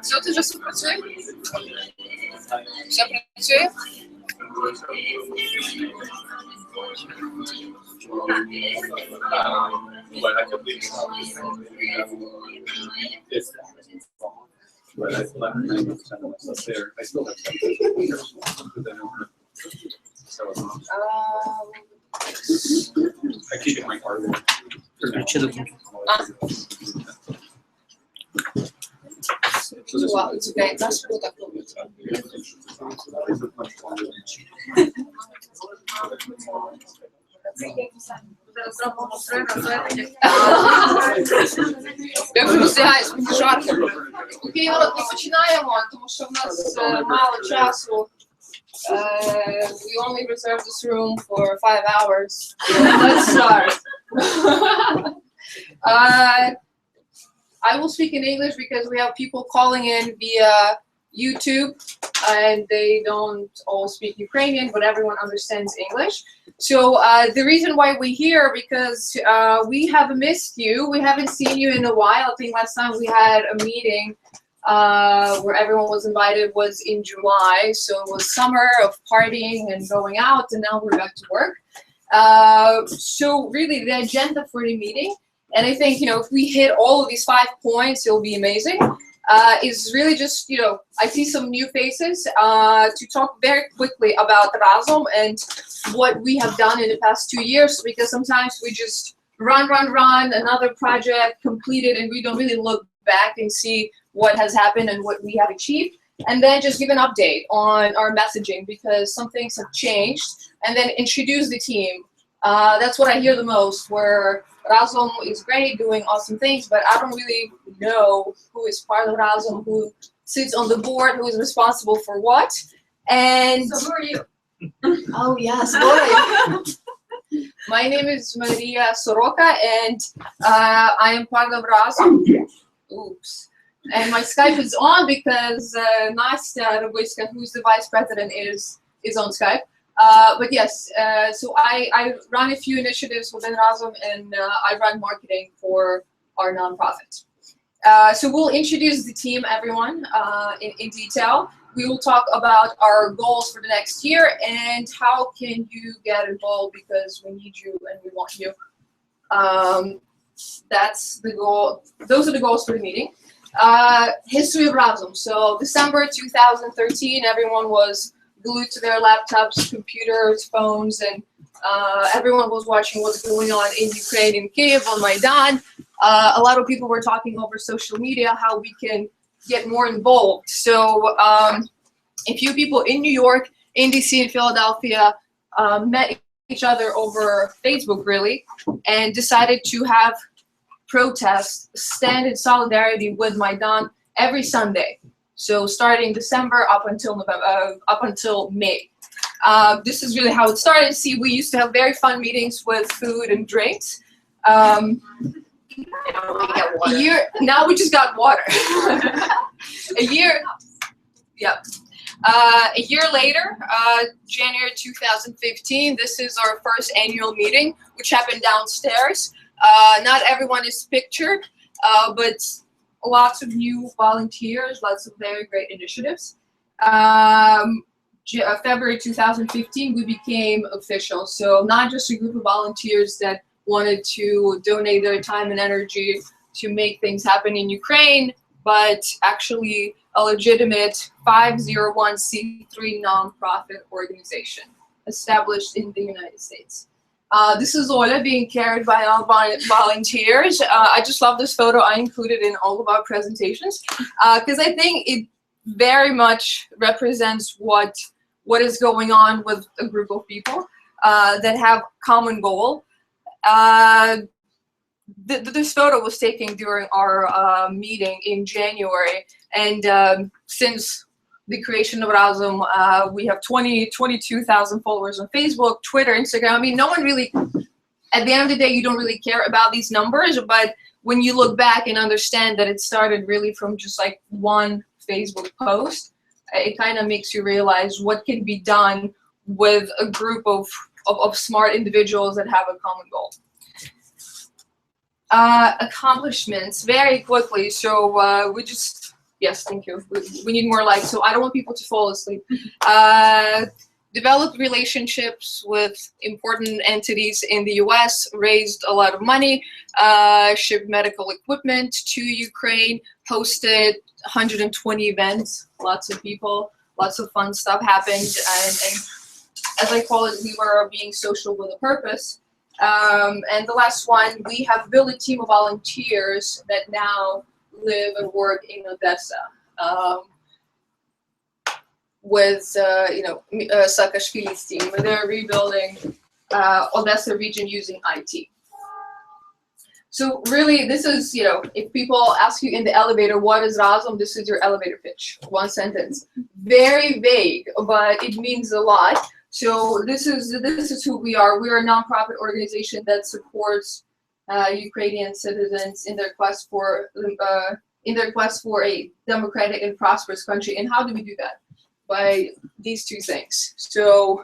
Все, ти вже все працює? Все працює? But I still have 90% of my stuff there. I still have some but then so I keep it in my car there. Wow, it's okay. That's good. Я вже роздягаюсь, мені жарко. Окей, народ, ми починаємо, тому що в нас мало часу. We only reserved this room for 5 hours. So let's start. I will speak in English because we have people calling in via YouTube and they don't all speak Ukrainian, but everyone understands English. So the reason why we're here, because we have missed you. We haven't seen you in a while. I think last time we had a meeting where everyone was invited was in July. So it was summer of partying and going out, and now we're back to work. So really the agenda for the meeting, and I think, if we hit all of these 5 points, it'll be amazing. Is really just, I see some new faces to talk very quickly about Razom and what we have done in the past 2 years, because sometimes we just run, another project completed, and we don't really look back and see what has happened and what we have achieved, and then just give an update on our messaging because some things have changed, and then introduce the team. That's what I hear the most, where Razom is great, doing awesome things, but I don't really know who is part of Razom, who sits on the board, who is responsible for what. And so who are you? Oh yes, boy. My name is Maria Soroka, and I am part of Razom. Oops. And my Skype is on because Nastya Rogoyska, who's the vice president, is on Skype. But yes, so I run a few initiatives within Razom, and I run marketing for our nonprofit. So we'll introduce the team, everyone, in detail. We will talk about our goals for the next year and how can you get involved, because we need you and we want you. That's the goal. Those are the goals for the meeting. History of Razom. So December 2013, everyone was glued to their laptops, computers, phones, and everyone was watching what's going on in Ukraine, in Kiev, on Maidan. A lot of people were talking over social media how we can get more involved. So a few people in New York, in DC, and Philadelphia met each other over Facebook, really, and decided to have protests, stand in solidarity with Maidan every Sunday. So starting December up until November, up until May. This is really how it started. See, we used to have very fun meetings with food and drinks. A year, now we just got water. A year later, January 2015, this is our first annual meeting, which happened downstairs. Not everyone is pictured, but lots of new volunteers, lots of very great initiatives. February 2015, we became official. So not just a group of volunteers that wanted to donate their time and energy to make things happen in Ukraine, but actually a legitimate 501c3 nonprofit organization established in the United States. This is Ola being carried by our volunteers. I just love this photo. I included in all of our presentations because I think it very much represents what is going on with a group of people that have common goal. This photo was taken during our meeting in January, and since the creation of Razom, we have 22,000 followers on Facebook, Twitter, Instagram. I mean, no one really, at the end of the day, you don't really care about these numbers, but when you look back and understand that it started really from just like one Facebook post, it kind of makes you realize what can be done with a group of smart individuals that have a common goal. Accomplishments, very quickly. So we just, yes, thank you. We need more likes, so I don't want people to fall asleep. Developed relationships with important entities in the US, raised a lot of money, shipped medical equipment to Ukraine, hosted 120 events, lots of people, lots of fun stuff happened, and as I call it, we were being social with a purpose. And the last one, we have built a team of volunteers that now live and work in Odessa. With Saakashvili's team, where they're rebuilding Odessa region using IT. So really, this is, if people ask you in the elevator, what is Razom? This is your elevator pitch, one sentence. Very vague, but it means a lot. So this is who we are. We're a nonprofit organization that supports Ukrainian citizens in their quest for a democratic and prosperous country. And how do we do that? By these two things. So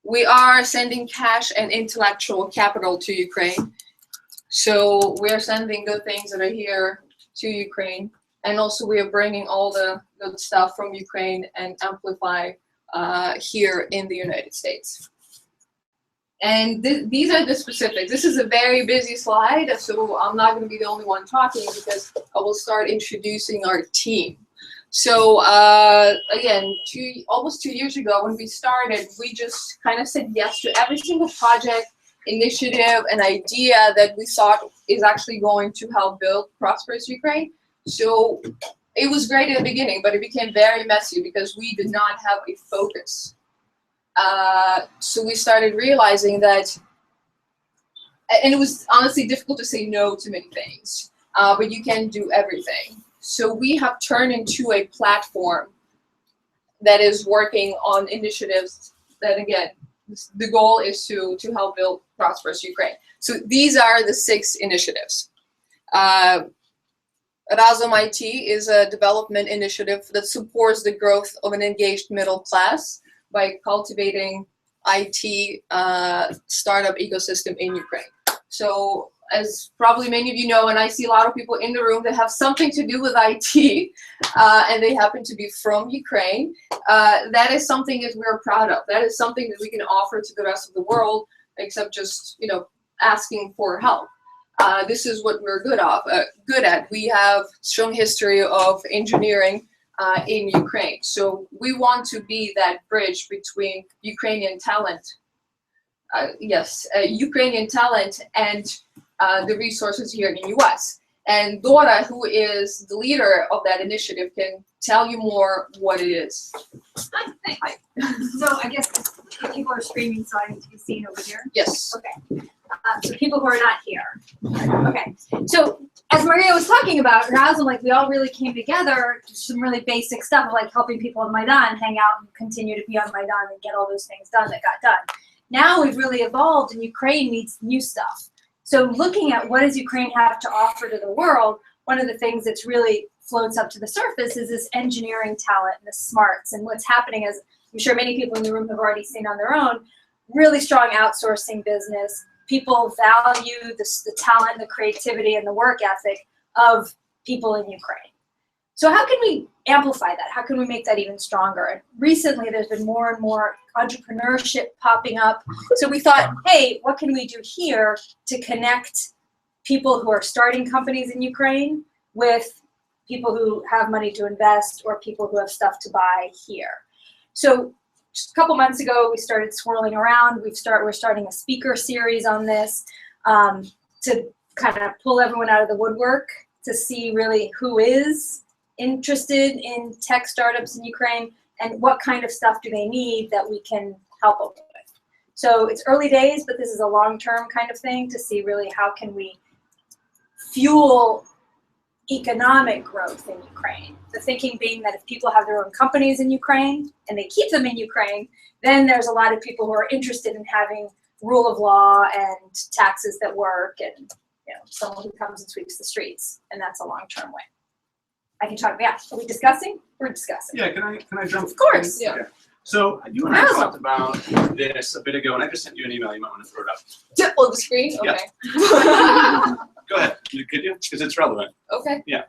we are sending cash and intellectual capital to Ukraine. So we are sending good things that are here to Ukraine. And also we are bringing all the good stuff from Ukraine and amplify here in the United States. And these are the specifics. This is a very busy slide, so I'm not going to be the only one talking because I will start introducing our team. So again, almost 2 years ago when we started, we just kind of said yes to every single project, initiative, and idea that we thought is actually going to help build prosperous Ukraine. So it was great in the beginning, but it became very messy because we did not have a focus. So we started realizing that, and it was honestly difficult to say no to many things, but you can do everything. So we have turned into a platform that is working on initiatives that, again, the goal is to help build prosperous Ukraine. So these are the 6 initiatives. Razom IT is a development initiative that supports the growth of an engaged middle class by cultivating IT startup ecosystem in Ukraine. So as probably many of you know, and I see a lot of people in the room that have something to do with IT, and they happen to be from Ukraine, that is something that we're proud of. That is something that we can offer to the rest of the world, except just, asking for help. This is what we're good at. We have strong history of engineering in Ukraine. So we want to be that bridge between Ukrainian talent, Ukrainian talent and the resources here in the US. And Dora, who is the leader of that initiative, can tell you more what it is. Hi, thanks. Hi. So I guess people are screaming, so I need to be seen over here. Yes. Okay. So people who are not here. Okay. So as Maria was talking about, Razom, we all really came together to some really basic stuff, like helping people on Maidan hang out and continue to be on Maidan and get all those things done that got done. Now we've really evolved, and Ukraine needs new stuff. So looking at what does Ukraine have to offer to the world, one of the things that's really floats up to the surface is this engineering talent and the smarts. And what's happening is, I'm sure many people in the room have already seen on their own, really strong outsourcing business. People value the talent, the creativity, and the work ethic of people in Ukraine. So how can we amplify that? How can we make that even stronger? And recently, there's been more and more entrepreneurship popping up. So we thought, hey, what can we do here to connect people who are starting companies in Ukraine with people who have money to invest or people who have stuff to buy here? So just a couple months ago, we started swirling around. We're starting a speaker series on this to kind of pull everyone out of the woodwork to see really who is interested in tech startups in Ukraine and what kind of stuff do they need that we can help them with. So it's early days, but this is a long-term kind of thing to see really how can we fuel economic growth in Ukraine. The thinking being that if people have their own companies in Ukraine and they keep them in Ukraine, then there's a lot of people who are interested in having rule of law and taxes that work and someone who comes and sweeps the streets, and that's a long-term way. I can talk. Yeah, are we discussing? We're discussing. Yeah, can I jump? Of course. Yeah. Okay. So you and I talked about this a bit ago, and I just sent you an email. You might want to throw it up. Oh, the screen? Yeah. Okay. Go ahead. Could you? Because it's relevant. Okay. Yeah.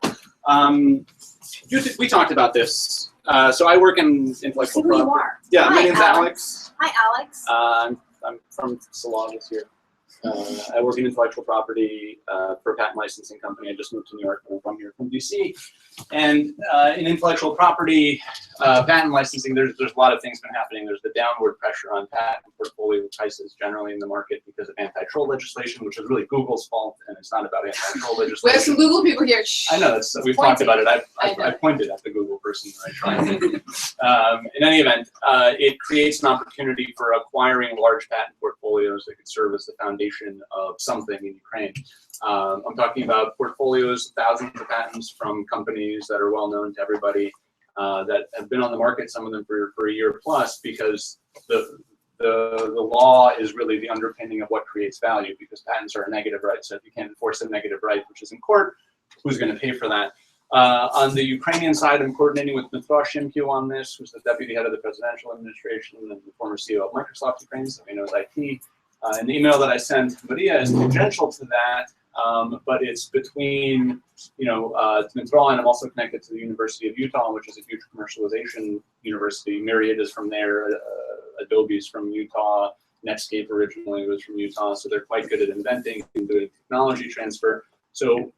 We talked about this. So I work in intellectual See who you property. are. Yeah, my Hi, name's Alex. Hi, Alex. I'm from Salamis here. I work in intellectual property for a patent licensing company. I just moved to New York. I'm from here, from DC. And in intellectual property, patent licensing, there's a lot of things been happening. There's the downward pressure on patent portfolio prices generally in the market because of anti-troll legislation, which is really Google's fault, and it's not about anti-troll legislation. We have some Google people here. Shh. I know, we've talked about it. I know. I pointed at the Google person when I tried. In any event, it creates an opportunity for acquiring large patent portfolios that could serve as the foundation of something in Ukraine. I'm talking about portfolios, thousands of patents from companies that are well known to everybody that have been on the market, some of them for a year plus, because the law is really the underpinning of what creates value, because patents are a negative right. So if you can't enforce a negative right, which is in court, who's going to pay for that? On the Ukrainian side, I'm coordinating with Dmytro Shimkyu on this, who's the deputy head of the presidential administration and the former CEO of Microsoft Ukraine, so he knows IT. And the email that I sent Maria is tangential to that, but it's between, Dmytro, and I'm also connected to the University of Utah, which is a huge commercialization university. Myriad is from there, Adobe's from Utah, Netscape originally was from Utah, so they're quite good at inventing and doing technology transfer. So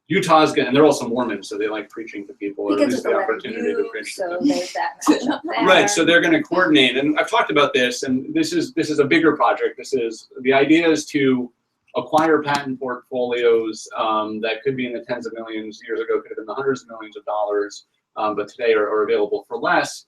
Utah's good, and they're also Mormons, so they like preaching to people, or at least the opportunity to preach to them. There's that matchup there. Right, so they're going to coordinate, and I've talked about this, and this is a bigger project. The idea is to acquire patent portfolios that could be in the tens of millions. Years ago, could have been the hundreds of millions of dollars, but today are available for less,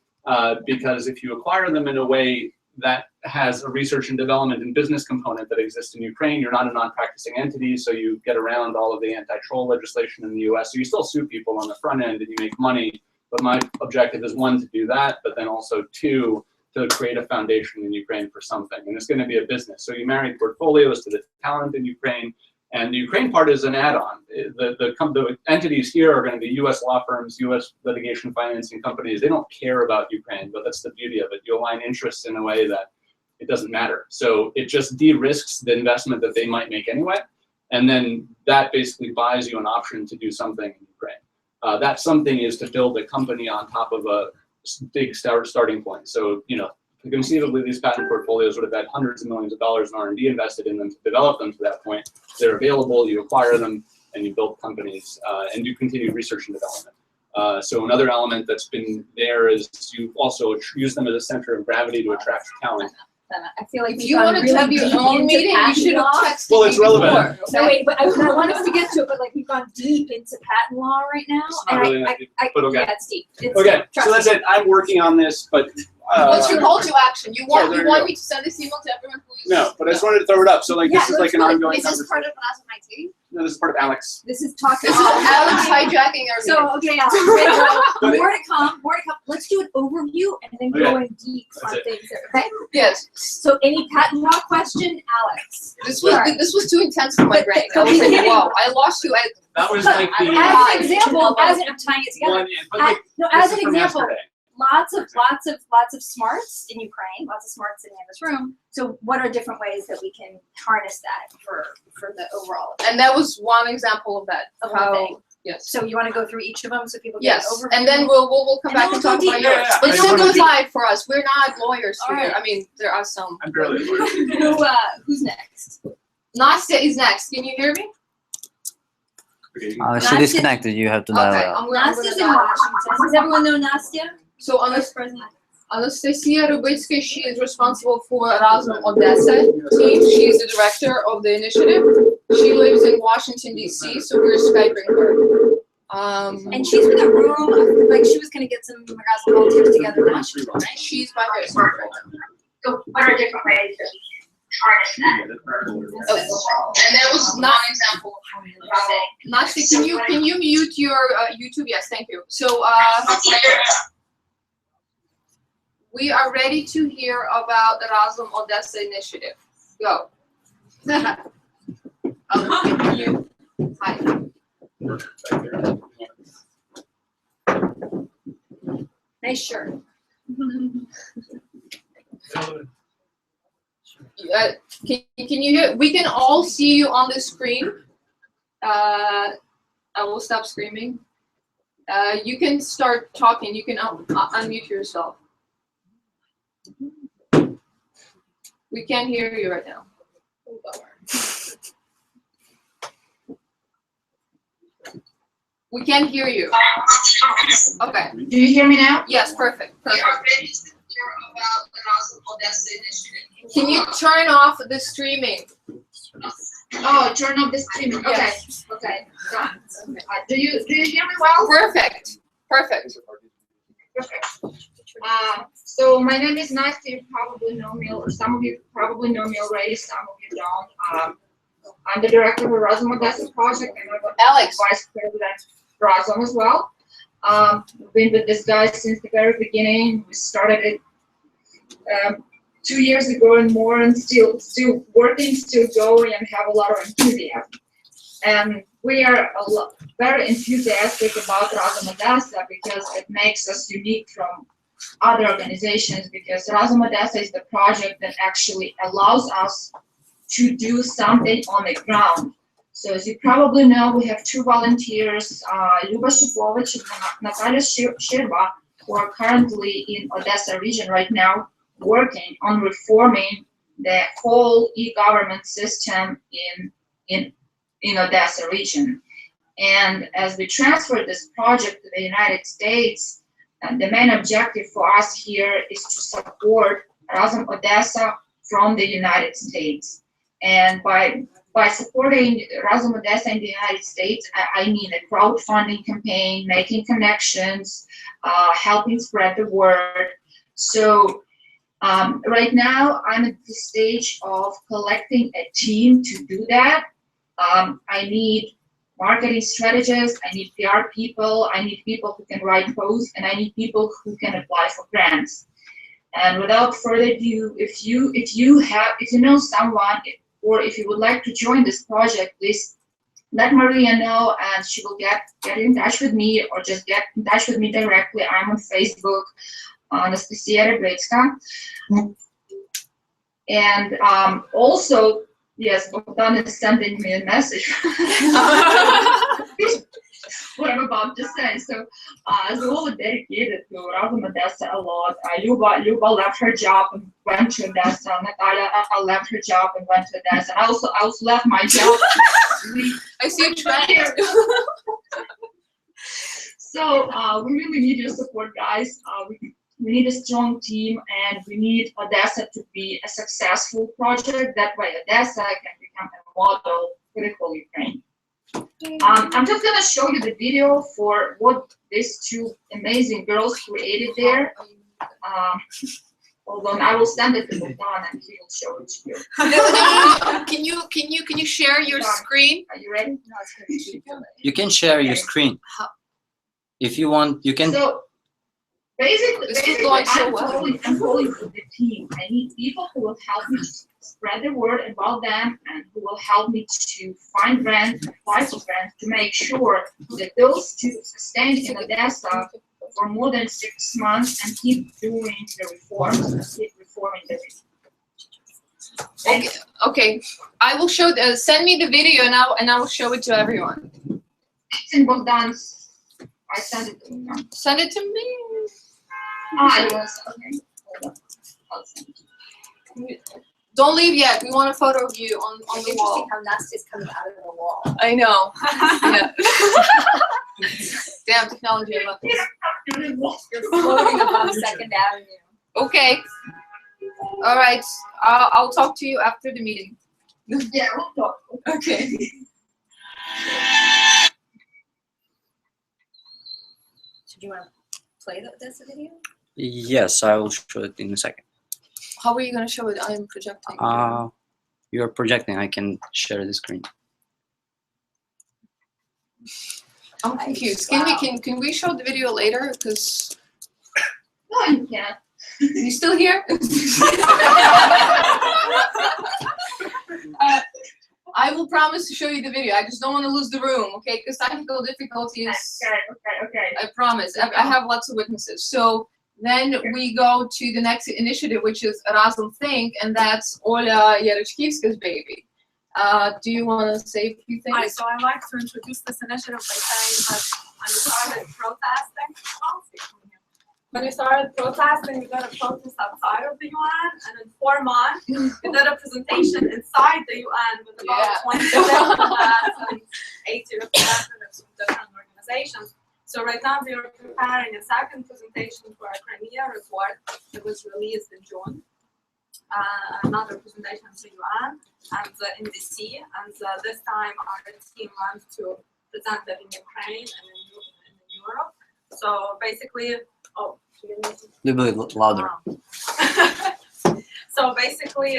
because if you acquire them in a way that has a research and development and business component that exists in Ukraine, you're not a non-practicing entity, so you get around all of the anti-troll legislation in the US. So you still sue people on the front end and you make money, but my objective is, one, to do that, but then also, two, to create a foundation in Ukraine for something. And it's going to be a business. So you marry portfolios to the talent in Ukraine, and the Ukraine part is an add-on. The entities here are going to be US law firms, US litigation financing companies. They don't care about Ukraine, but that's the beauty of it. You align interests in a way that it doesn't matter. So it just de-risks the investment that they might make anyway. And then that basically buys you an option to do something in Ukraine. That something is to build a company on top of a big starting point. So, conceivably, these patent portfolios would have had hundreds of millions of dollars in R&D invested in them to develop them to that point. They're available, you acquire them, and you build companies, and you continue research and development. So another element that's been there is you also use them as a center of gravity to attract talent. I feel like If you wanted to have your own meeting, you should have texted Well, it's me relevant. before. No, wait, but I want us to get to it, but we've gone deep into patent law right now. It's not really that deep, but okay. Yeah, it's deep. It's Okay, deep. Trust so that's me. it. I'm working on this, but What's your call to action? You want there you go. me to send this email to everyone who is no, but I just wanted to throw it up. So like this is like an ongoing Is this conversation. part of Razom IT? No, this is part of Alex. This is talking. This is Alex hijacking our meeting. So okay, Alex, But more to come. Let's do an overview and then go in deep That's on it. things. Okay. Yes. So any patent law question, Alex? This was too intense for my But- brain. but I was like, beginning- whoa, I lost you. That was like the As an example, I'm tying it together. one. But like, As this an is from example, yesterday. lots of smarts in Ukraine, lots of smarts sitting in this room. So what are different ways that we can harness that for the overall? And that was one example of that. Of one How, thing. yes. So you want to go through each of them so people get Yes, an overview? and then we'll come And back then and we'll talk go about deeper. yours. Yeah, But I just simplified for us. We're not lawyers All here. right. I mean, there are some. I'm barely a lawyer. Who's next? Nastya is next. Can you hear me? Okay, She Nastya- disconnected. You have to dial Okay, out. I'm gonna Nastia's in dial. Washington. Does everyone know Nastia? So on Vice this President. Anastasia Rubitska, she is responsible for Razom Odessa team. She is the director of the initiative. She lives in Washington, D.C., so we're Skyping her. And she's in the room, like she was gonna get some Razom volunteers together. Now she's right. She's by herself right now. So what are different ways to harness that? And that was not an example of how Nasty, can you mute your YouTube? Yes, thank you. So we are ready to hear about the Razom Odessa initiative. Go. You. Hi. Nice shirt. Can you hear? We can all see you on the screen. I will stop screaming. You can start talking. You can unmute yourself. We can't hear you right now. We can't hear you. Okay. Do you hear me now? Yes, perfect. We are ready to hear about the Razom Odessa initiative. Can you turn off the streaming? Oh, turn off the streaming. Okay. Yes. Okay. Done. Do you hear me well? Perfect. Perfect. Perfect. So my name is Nasty. You probably know me, or some of you probably know me already. Some of you don't. I'm the director of the Razom Odessa project, and I'm Alex. vice president for Razom as well. We've been with this guy since the very beginning. We started it 2 years ago and more, and still working, still going, and have a lot of enthusiasm. And we are very enthusiastic about Razom Odessa because it makes us unique from other organizations, because Razom Odessa is the project that actually allows us to do something on the ground. So as you probably know, we have two volunteers, Luba Shipovich and Natalia Shirba, who are currently in Odessa region right now, working on reforming the whole e-government system in Odessa region. And as we transfer this project to the United States, the main objective for us here is to support Razom Odessa from the United States. And by supporting Razom Odessa in the United States, I mean a crowdfunding campaign, making connections, helping spread the word. So right now, I'm at the stage of collecting a team to do that. I need marketing strategists, I need PR people, I need people who can write posts, and I need people who can apply for grants. And without further ado, if you know someone, or if you would like to join this project, please let Maria know, and she will get in touch with me, or just get in touch with me directly. I'm on Facebook, Anastasia Rubitska. And also, yes, Bogdan is sending me a message. What I'm about to say. So, Zola dedicated to Razom Odessa a lot. Luba left her job and went to Odessa. Natalia left her job and went to Odessa. I also left my job. I see a trend here. So we really need your support, guys. We need a strong team, and we need Odessa to be a successful project. That way, Odessa can become a model for the whole Ukraine. I'm just gonna show you the video for what these two amazing girls created there. Hold on, I will send it to Bogdan and he will show it to you. Can you share your screen? Are you ready? You can share your screen. If you want, you can. So basically going so I'm well. calling for the team. I need people who will help me spread the word about them, and who will help me to find grants, apply for grants, to make sure that those students stay in Odessa for more than 6 months and keep doing the reforms, and keep reforming the Okay. Okay. I will show. Send me the video now, and I will show it to everyone. It's in Bogdan's. I sent it to him. Send it to me. Yes. Okay. Hold on. I'll send it to you. Don't leave yet. We want a photo of you on the wall. How Nasty's coming out of the wall. I know. Yeah. Damn technology. I love this. You're floating above 2nd Avenue. Okay. All right. I'll talk to you after the meeting. Yeah, we'll talk. Okay. So do you want to play this video? Yes, I will show it in a second. How are you gonna show it? I'm projecting. You're projecting. I can share the screen. I'm confused. Can we show the video later? Because No, you can't. you still here? I will promise to show you the video. I just don't want to lose the room, okay? Because technical difficulties. Okay. I promise. I have lots of witnesses. So then we go to the next initiative, which is Razom Think, and that's Ola Yarachkivska's baby. Do you want to say a few things? Hi, so I'd like to introduce this initiative by saying that when you started protesting, when you started protesting, you did a protest outside of the UN, and in 4 months, you did a presentation inside the UN with about 20 diplomats and 80 representatives from different organizations. So right now we are preparing a second presentation for our Crimea report that was released in June. Another presentation to UN and in DC, and this time our team wants to present it in Ukraine and in Europe. So basically, A little bit louder. So basically,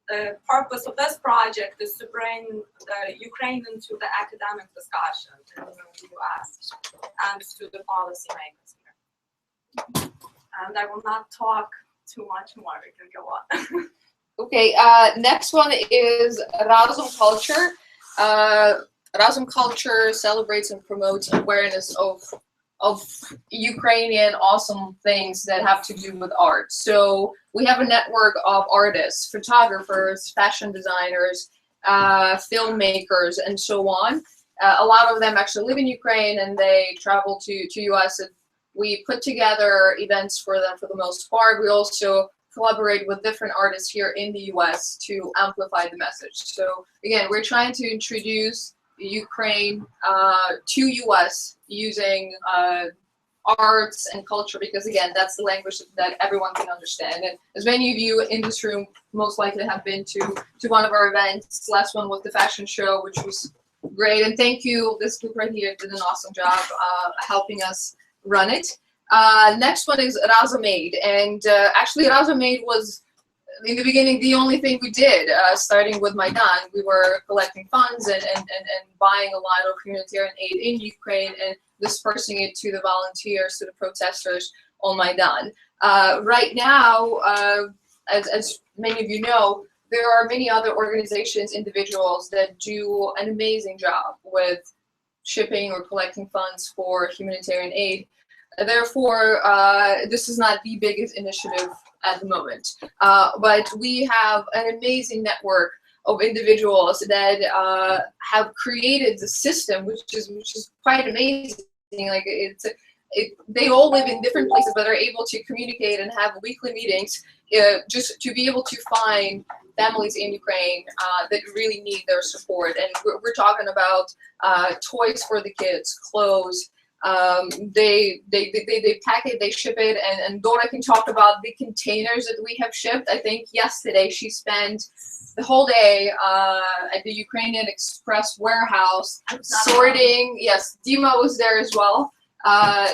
the purpose of this project is to bring the Ukraine into the academic discussion in the US and to the policymakers here. And I will not talk too much more. We can go on. Okay, next one is Razom Culture. Razom Culture celebrates and promotes awareness of Ukrainian awesome things that have to do with art. So we have a network of artists, photographers, fashion designers, filmmakers, and so on. A lot of them actually live in Ukraine, and they travel to US, and we put together events for them for the most part. We also collaborate with different artists here in the US to amplify the message. So again, we're trying to introduce Ukraine to US using arts and culture, because again, that's the language that everyone can understand. And as many of you in this room most likely have been to one of our events. Last one was the fashion show, which was great. And thank you, this group right here did an awesome job helping us run it. Next one is Razom Aid, and actually Razom Aid was in the beginning the only thing we did, starting with Maidan. We were collecting funds and buying a lot of humanitarian aid in Ukraine and dispersing it to the volunteers, to the protesters on Maidan. Right now, as many of you know, there are many other organizations, individuals that do an amazing job with shipping or collecting funds for humanitarian aid. Therefore, this is not the biggest initiative at the moment, but we have an amazing network of individuals that have created the system, which is quite amazing. Like they all live in different places, but are able to communicate and have weekly meetings, just to be able to find families in Ukraine that really need their support. And we're talking about toys for the kids, clothes. They pack it, they ship it, and Dora can talk about the containers that we have shipped. I think yesterday she spent the whole day at the Ukrainian Express warehouse sorting. Yes, Dima was there as well.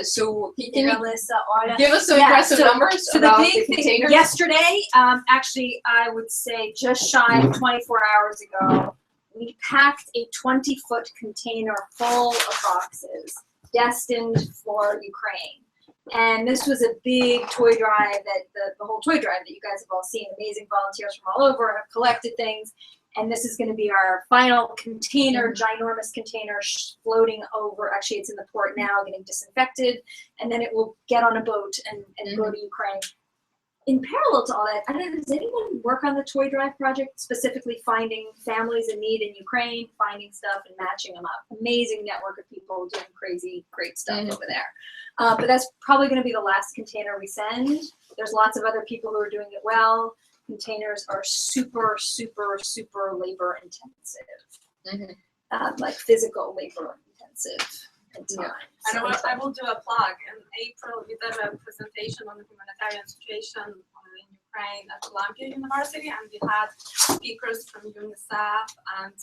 So can you give us some impressive numbers about the containers? Yesterday, actually, I would say just shy of 24 hours ago, we packed a 20-foot container full of boxes destined for Ukraine. And this was a big toy drive that the whole toy drive that you guys have all seen. Amazing volunteers from all over have collected things. And this is going to be our final container, ginormous container floating over. Actually, it's in the port now getting disinfected. And then it will get on a boat and go to Ukraine. In parallel to all that, I don't know, does anyone work on the toy drive project, specifically finding families in need in Ukraine, finding stuff and matching them up? Amazing network of people doing crazy, great stuff over there. But that's probably going to be the last container we send. There's lots of other people who are doing it well. Containers are super, super, super labor intensive, like physical labor intensive. Yeah. And I will do a plug. In April, we did a presentation on the humanitarian situation in Ukraine at Columbia University, and we had speakers from UNICEF and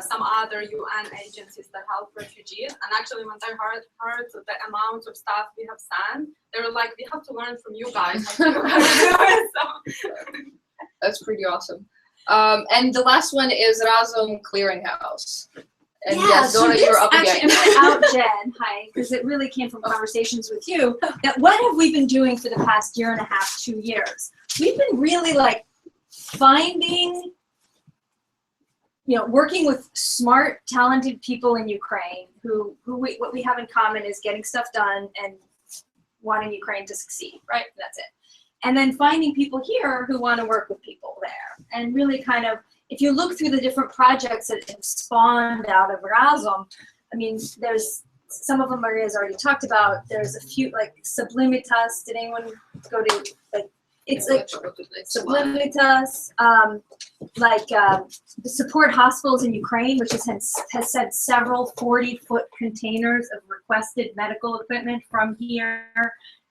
some other UN agencies that help refugees. And actually, when they heard the amount of stuff we have sent, they were like, we have to learn from you guys how to do it. So. That's pretty awesome. And the last one is Razom Clearinghouse. And yeah, yes, Dora, you're up actually, again. I'm gonna out Jen, hi, because it really came from conversations with you. That what have we been doing for the past 1.5 years, 2 years? We've been really like finding, working with smart, talented people in Ukraine who what we have in common is getting stuff done and wanting Ukraine to succeed, right? That's it. And then finding people here who want to work with people there, and really kind of. If you look through the different projects that have spawned out of Razom, I mean, there's some of them Maria's already talked about. There's a few, like Sublimitas. Did anyone go to, like, it's like Sublimitas, the support hospitals in Ukraine, which has sent several 40-foot containers of requested medical equipment from here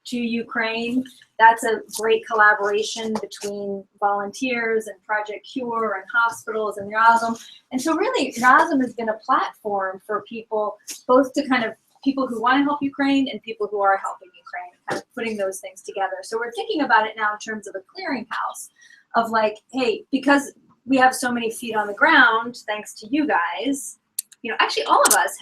to Ukraine. That's a great collaboration between volunteers and Project Cure and hospitals and Razom. And so really, Razom has been a platform for people, both to kind of people who want to help Ukraine and people who are helping Ukraine, kind of putting those things together. So we're thinking about it now in terms of a clearinghouse of like, hey, because we have so many feet on the ground, thanks to you guys, actually all of us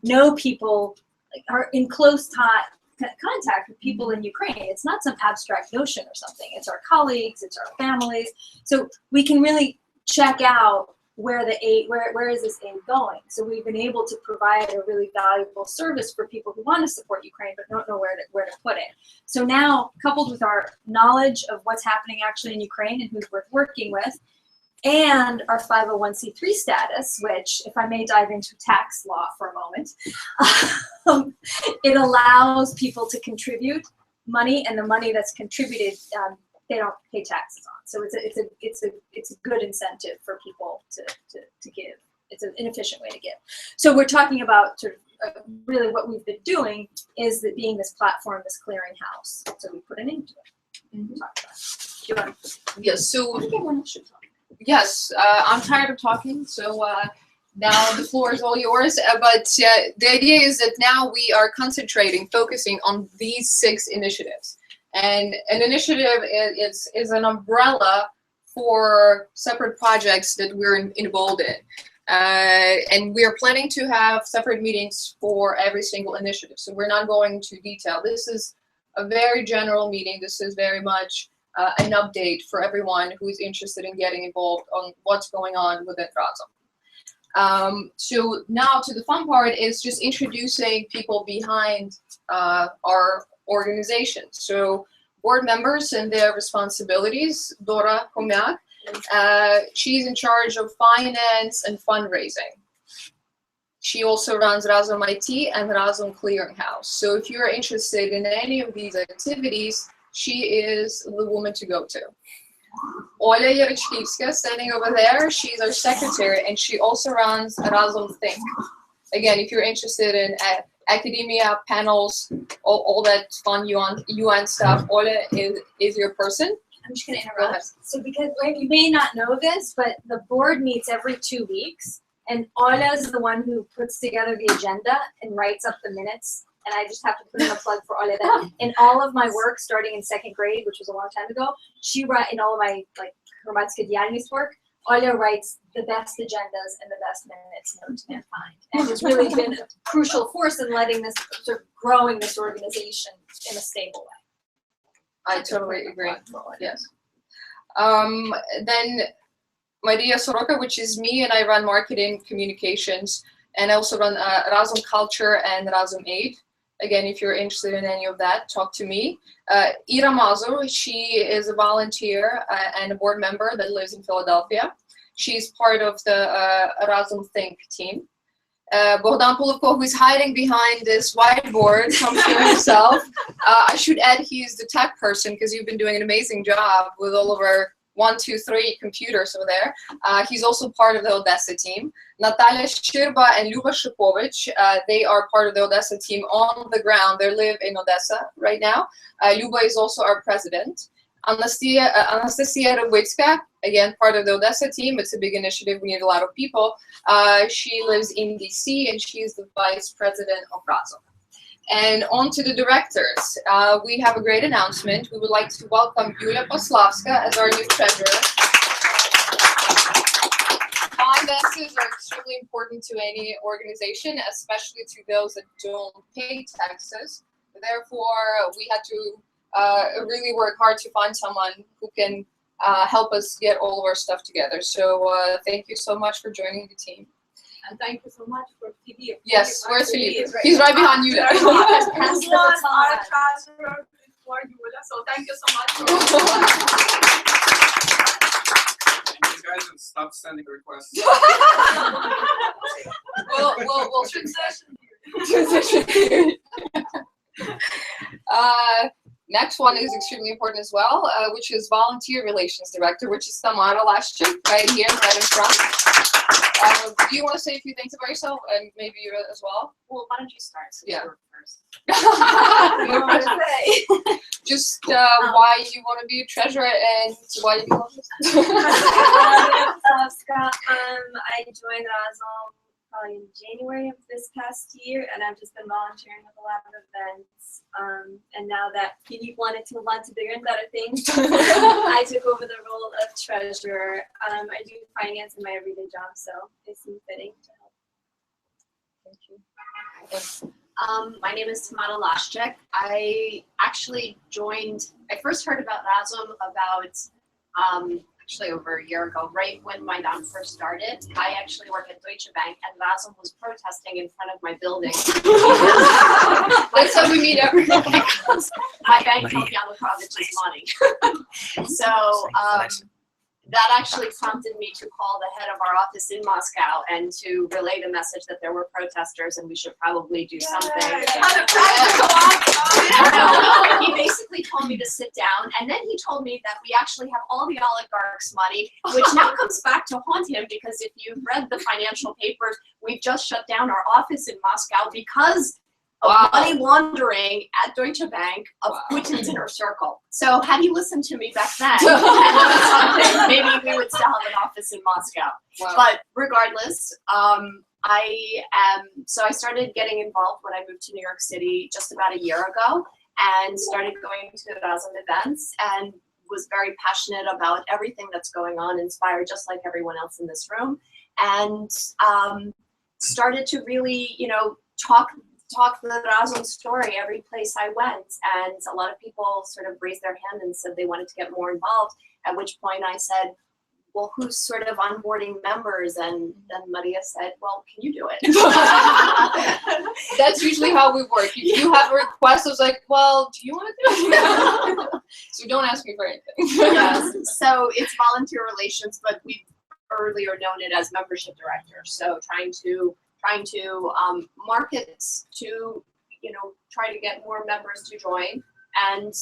know people, like, are in close contact with people in Ukraine. It's not some abstract notion or something. It's our colleagues, it's our families. So we can really check out where the aid, where is this aid going? So we've been able to provide a really valuable service for people who want to support Ukraine but don't know where to put it. So now, coupled with our knowledge of what's happening actually in Ukraine and who's worth working with, and our 501c3 status, which, if I may dive into tax law for a moment, it allows people to contribute money, and the money that's contributed, they don't pay taxes on. So it's a good incentive for people to give. It's an efficient way to give. So we're talking about sort of really what we've been doing is that being this platform, this clearinghouse. So we put an end to it. Mm-hmm. Talk about it. Yes. So I think everyone should talk. yes, I'm tired of talking. So now the floor is all yours. But the idea is that now we are focusing on these 6 initiatives. And an initiative is an umbrella for separate projects that we're involved in. And we're planning to have separate meetings for every single initiative. So we're not going into detail. This is a very general meeting. This is very much an update for everyone who is interested in getting involved on what's going on within Razom. So now to the fun part is just introducing people behind our organization. So board members and their responsibilities. Dora Komyak, she's in charge of finance and fundraising. She also runs Razom IT and Razom Clearinghouse. So if you're interested in any of these activities, she is the woman to go to. Ola Yerechkivska, standing over there, she's our secretary, and she also runs Razom Think. Again, if you're interested in academia, panels, all that fun UN stuff, Ola is your person. I'm just going to interrupt. So because you may not know this, but the board meets every 2 weeks, and Ola is the one who puts together the agenda and writes up the minutes. And I just have to put in a plug for Ola that in all of my work, starting in 2nd grade, which was a long time ago, she wrote in all of my Hrvatska Diagnist work, Ola writes the best agendas and the best minutes known to mankind. And it's really been a crucial force in letting this, sort of growing this organization in a stable way. I totally agree. Yes. Then Maria Soroka, which is me, and I run marketing communications, and I also run Razom Culture and Razom Aid. Again, if you're interested in any of that, talk to me. Ira Mazo, she is a volunteer and a board member that lives in Philadelphia. She's part of the Razom Think team. Bogdan Polovko, who is hiding behind this whiteboard, come to himself. I should add he's the tech person because you've been doing an amazing job with all of our 123 computers over there. He's also part of the Odessa team. Natalia Shirba and Luba Shipovich, they are part of the Odessa team on the ground. They live in Odessa right now. Luba is also our president. Anastasia Rubitska, again, part of the Odessa team. It's a big initiative. We need a lot of people. She lives in DC, and she is the vice president of Razom. And on to the directors. We have a great announcement. We would like to welcome Yulia Poslavska as our new treasurer. Finances are extremely important to any organization, especially to those that don't pay taxes. Therefore, we had to really work hard to find someone who can help us get all of our stuff together. So thank you so much for joining the team. And thank you so much for Philippe. Yes, where's Philippe? He's right behind you. He was our treasurer before Yulia, so thank you so much. These guys have stopped sending requests. We'll transition. Next one is extremely important as well, which is volunteer relations director, which is Tamara Lashchik, right here, right in front. Do you want to say a few things about yourself, and maybe you as well? Well, why don't you start? Since Yeah. you're first. Just why you want to be a treasurer and why you want this. I joined Razom probably in January of this past year, and I've just been volunteering with a lot of events. And now that Philippe wanted to move on to bigger and better things, I took over the role of treasurer. I do finance in my everyday job, so it seemed fitting to help. Thank you. My name is Tamara Lashchik. I actually I first heard about Razom about actually over a year ago, right when my mom first started. I actually work at Deutsche Bank, and Razom was protesting in front of my building. That's how we meet every day. Because my bank took Yanukovych's money. So that actually prompted me to call the head of our office in Moscow and to relay the message that there were protesters and we should probably do something. He basically told me to sit down, and then he told me that we actually have all the oligarchs' money, which now comes back to haunt him, because if you've read the financial papers, we've just shut down our office in Moscow because of money laundering at Deutsche Bank of Putin's inner circle. So had he listened to me back then, maybe we would still have an office in Moscow. Wow. But regardless, so I started getting involved when I moved to New York City just about a year ago, and started going to Razom events, and was very passionate about everything that's going on, inspired just like everyone else in this room, and started to really, talk the Razom story every place I went. And a lot of people sort of raised their hand and said they wanted to get more involved, at which point I said, well, who's sort of onboarding members? And then Maria said, well, can you do it? That's usually how we work. If you have a request, I was like, well, do you want to do it? So don't ask me for anything. Yes. So it's volunteer relations, but we've earlier known it as membership director. So trying to market to, try to get more members to join, and,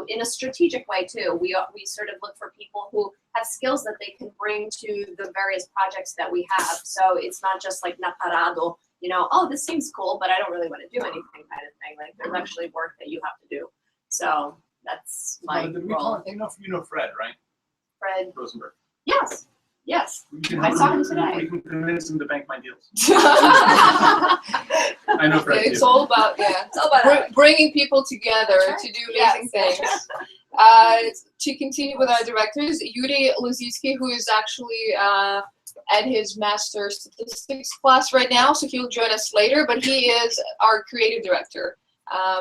in a strategic way too. We sort of look for people who have skills that they can bring to the various projects that we have. So it's not just like naparado, oh, this seems cool, but I don't really want to do anything kind of thing. Like, there's actually work that you have to do. So that's my role. You know Fred, right? Fred. Rosenberg. Yes. Yes. I saw him today. We can convince him to bank my deals. I know Fred. It's all about, bringing people together to do amazing things. To continue with our directors, Yuri Luzitsky, who is actually at his master statistics class right now, so he'll join us later, but he is our creative director.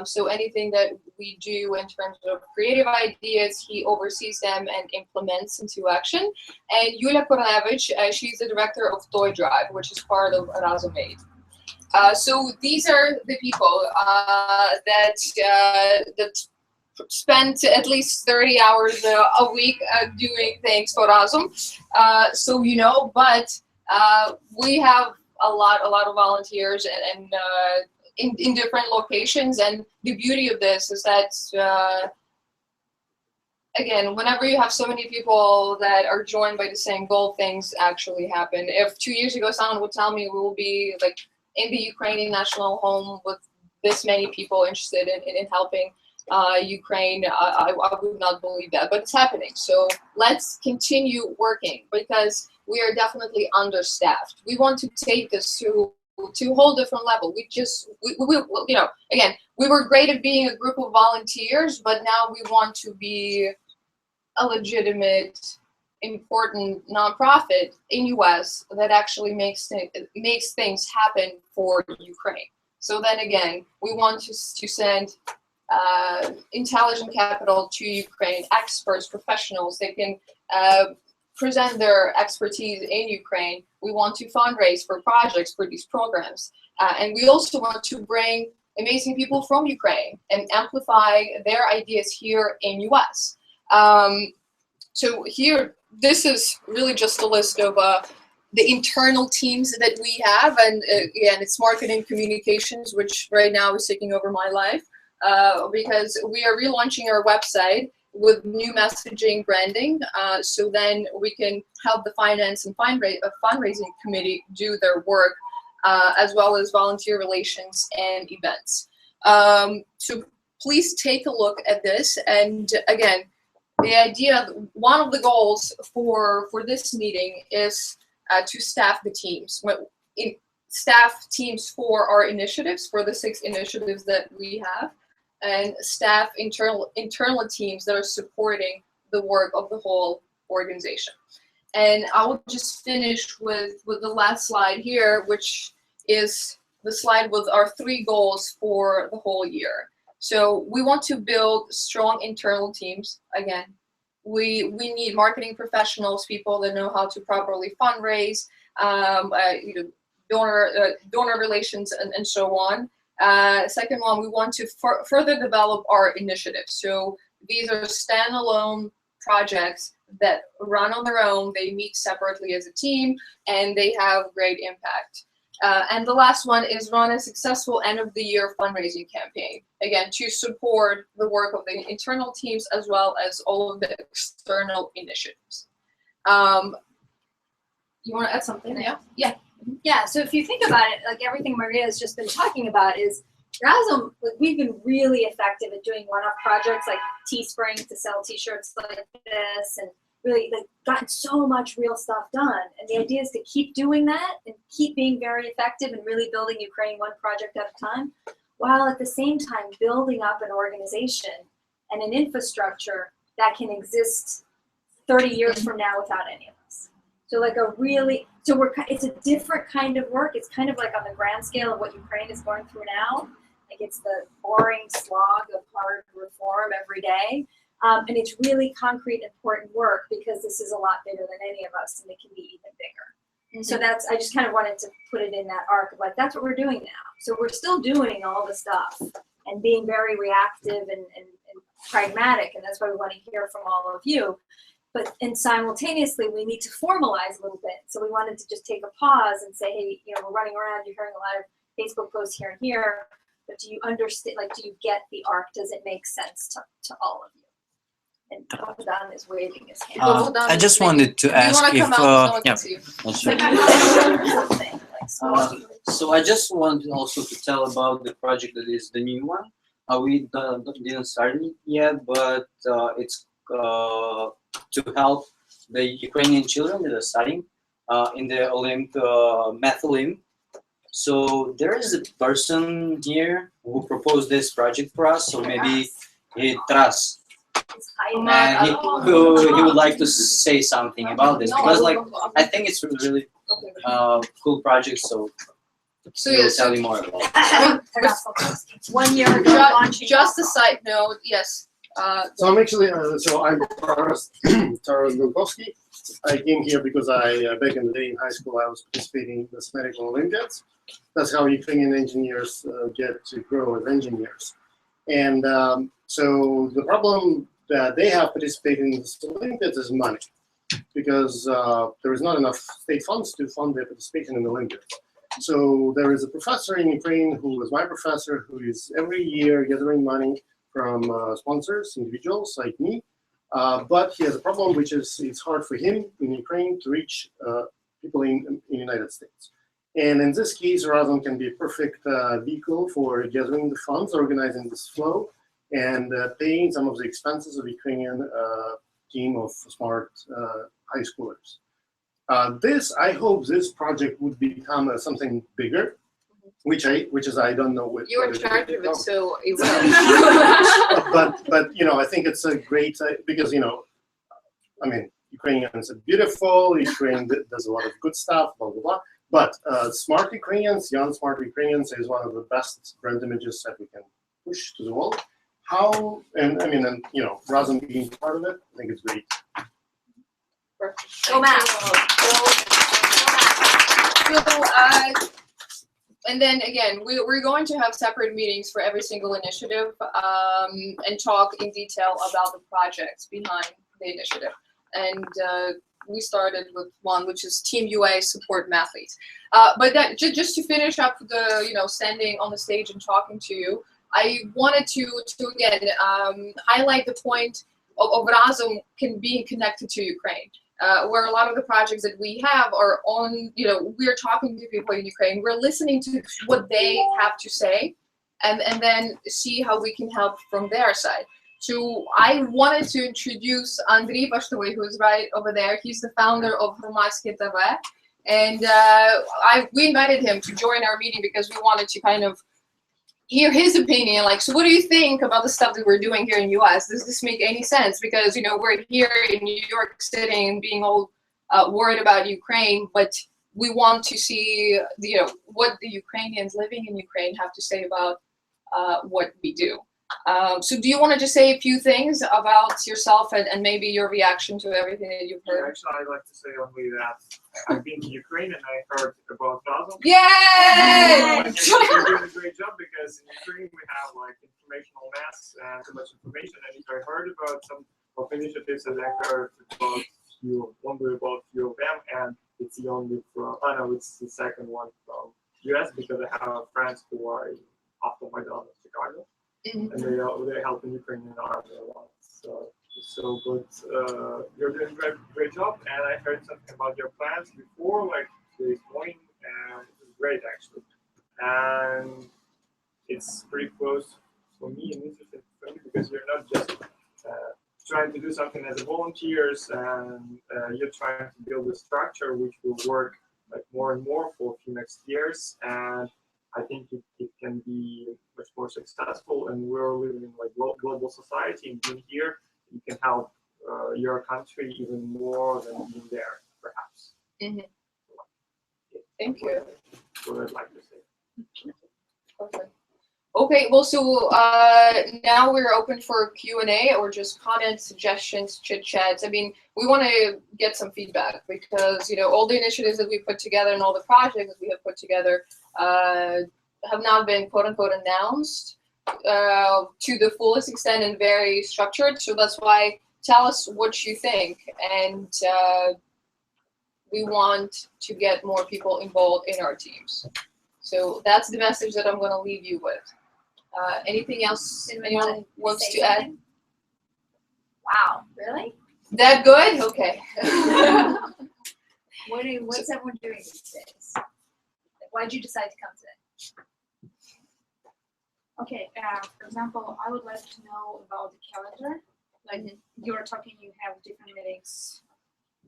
So anything that we do in terms of creative ideas, he oversees them and implements into action. And Yulia Kornevich, she's the director of Toy Drive, which is part of Razom Aid. So these are the people that spend at least 30 hours a week doing things for Razom. But we have a lot of volunteers and in different locations, and the beauty of this is that again, whenever you have so many people that are joined by the same goal, things actually happen. If 2 years ago someone would tell me we will be like in the Ukrainian national home with this many people interested in helping Ukraine, I would not believe that, but it's happening. So let's continue working because we are definitely understaffed. We want to take this to a whole different level. We you know, again, we were great at being a group of volunteers, but now we want to be a legitimate, important nonprofit in US that actually makes things happen for Ukraine. So then again, we want to send intelligent capital to Ukraine, experts, professionals. They can present their expertise in Ukraine. We want to fundraise for projects for these programs. And we also want to bring amazing people from Ukraine and amplify their ideas here in US. So here, this is really just a list of the internal teams that we have. And again, it's marketing communications, which right now is taking over my life because we are relaunching our website with new messaging branding. So then we can help the finance and fundraising committee do their work as well as volunteer relations and events. So please take a look at this. And again, the idea, one of the goals for this meeting is to staff the teams. Staff teams for our initiatives, for the 6 initiatives that we have, and staff internal teams that are supporting the work of the whole organization. And I will just finish with the last slide here, which is the slide with our 3 goals for the whole year. So we want to build strong internal teams. Again, we need marketing professionals, people that know how to properly fundraise, you know, donor relations, and so on. Second one, we want to further develop our initiatives. So these are standalone projects that run on their own. They meet separately as a team, and they have great impact. And the last one is run a successful end-of-the-year fundraising campaign, again, to support the work of the internal teams as well as all of the external initiatives. You want to add something? Yeah. Yeah. Yeah. So if you think about it, like everything Maria has just been talking about is Razom, like we've been really effective at doing one-off projects like Teespring to sell t-shirts like this, and really like gotten so much real stuff done. And the idea is to keep doing that and keep being very effective and really building Ukraine one project at a time, while at the same time building up an organization and an infrastructure that can exist 30 years from now without any of us. So like it's a different kind of work. It's kind of like on the grand scale of what Ukraine is going through now. Like it's the boring slog of hard reform every day. And it's really concrete, important work because this is a lot bigger than any of us, and it can be even bigger. So I just kind of wanted to put it in that arc of like, that's what we're doing now. So we're still doing all the stuff and being very reactive and pragmatic, and that's why we want to hear from all of you. And simultaneously, we need to formalize a little bit. So we wanted to just take a pause and say, hey, you know, we're running around, you're hearing a lot of Facebook posts here and here, but do you understand, like, do you get the arc? Does it make sense to all of you? And Bogdan is waving his hand. I just wanted to ask if, so I just wanted also to tell about the project that is the new one. We didn't start it yet, but it's to help the Ukrainian children that are studying in the Math Olymp. So there is a person here who proposed this project for us. So maybe Taras. And he would like to say something about this because, like, I think it's a really cool project. So we'll tell you more about it. 1 year ago, launching. Just a side note, yes. So I'm actually, I'm Taras Milkovsky. I came here because back in the day in high school, I was participating in the medical Olympiads. That's how Ukrainian engineers get to grow as engineers. And so the problem that they have participating in the Olympiads is money, because there is not enough state funds to fund their participation in the Olympiads. So there is a professor in Ukraine who is my professor, who is every year gathering money from sponsors, individuals like me, But he has a problem, which is it's hard for him in Ukraine to reach people in the United States. And in this case, Razom can be a perfect vehicle for gathering the funds, organizing this flow, and paying some of the expenses of Ukrainian team of smart high schoolers. I hope this project would become something bigger, which I don't know what. You're in charge of it, so it will. but I think it's a great because I mean, Ukrainians are beautiful. Ukraine does a lot of good stuff, blah blah blah. But smart Ukrainians, young smart Ukrainians, is one of the best brand images that we can push to the world. How and Razom being part of it, I think it's great. Perfect. Go Matt. So, and then again, we're going to have separate meetings for every single initiative and talk in detail about the projects behind the initiative. And we started with one, which is Team UA Support Mathletes. But that, just to finish up the, standing on the stage and talking to you, I wanted to again, highlight the point of Razom being connected to Ukraine. Where a lot of the projects that we have are on, we're talking to people in Ukraine, we're listening to what they have to say, and then see how we can help from their side. So I wanted to introduce Andriy Bashtoy, who is right over there. He's the founder of Hromadske TV, and we invited him to join our meeting because we wanted to kind of hear his opinion, like, so what do you think about the stuff that we're doing here in US? Does this make any sense? Because, we're here in New York City and being all worried about Ukraine, but we want to see, what the Ukrainians living in Ukraine have to say about what we do. So do you want to just say a few things about yourself and maybe your reaction to everything that you've heard? Actually, I'd like to say only that I've been to Ukraine and I heard about Razom. Yay! I think you're doing a great job because in Ukraine we have informational mass and too much information. And if I heard about some of initiatives that I heard about only about few of them, and it's the only it's the second one from US because I have friends who are after my daughter in Chicago. Mm-hmm. And they help in Ukrainian army a lot. So good. You're doing a great job. And I heard something about your plans before, this morning, and it was great actually. And it's pretty close for me and interesting for me because you're not just trying to do something as a volunteers, and you're trying to build a structure which will work more and more for a few next years. And I think it can be much more successful, and we're living in global society, and being here, you can help your country even more than being there, perhaps. Mm-hmm. Thank you. That's what I'd like to say. Perfect. Okay, well, so now we're open for Q&A or just comments, suggestions, chit-chats. I mean, we want to get some feedback because, all the initiatives that we put together and all the projects that we have put together have not been quote-unquote announced to the fullest extent and very structured. So that's why tell us what you think. And we want to get more people involved in our teams. So that's the message that I'm going to leave you with. Anything else anyone wants to add? Wow, really? That good? Okay. What's everyone doing these days? Why did you decide to come today? Okay, for example, I would like to know about the calendar. You were talking, you have different meetings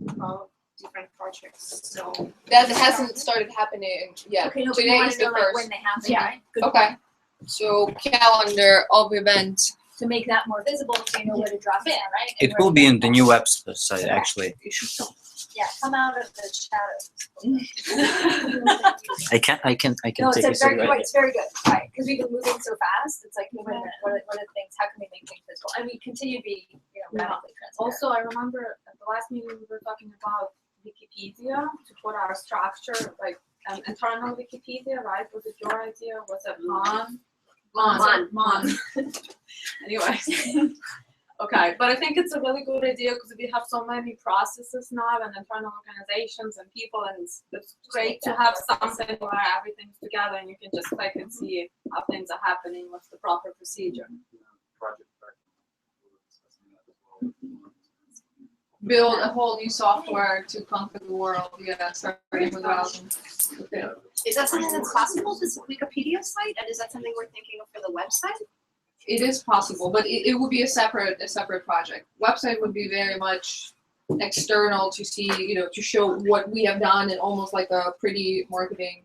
about different projects. So that hasn't started happening yet. Okay, no, today is the first. when they happen. Yeah. Right? Good Okay. point. So calendar of events. To make that more visible, so you know where to drop in, right? It will be in the new website, actually. You should come. Yeah, come out of the shadows. I can No, take it's it. very good. It's very good, right? Because we've been moving so fast. It's like, wait a minute, what are the things? How can we make things visible? And we continue to be, radically transparent. also, I remember at the last meeting we were talking about Wikipedia to put our structure, an internal Wikipedia, right? Was it your idea? Was it Mon? Anyways. Okay, but I think it's a really good idea because we have so many processes now and internal organizations and people, and it's great to have something where everything's together and you can just click and see how things are happening, what's the proper procedure. Project tracking, we were discussing that as well. build a whole new software to conquer the world. Yeah, starting with Razom. Okay. Is that something that's possible, this Wikipedia site? And is that something we're thinking of for the website? It is possible, but it would be a separate project. Website would be very much external to see, to show what we have done, and almost like a pretty marketing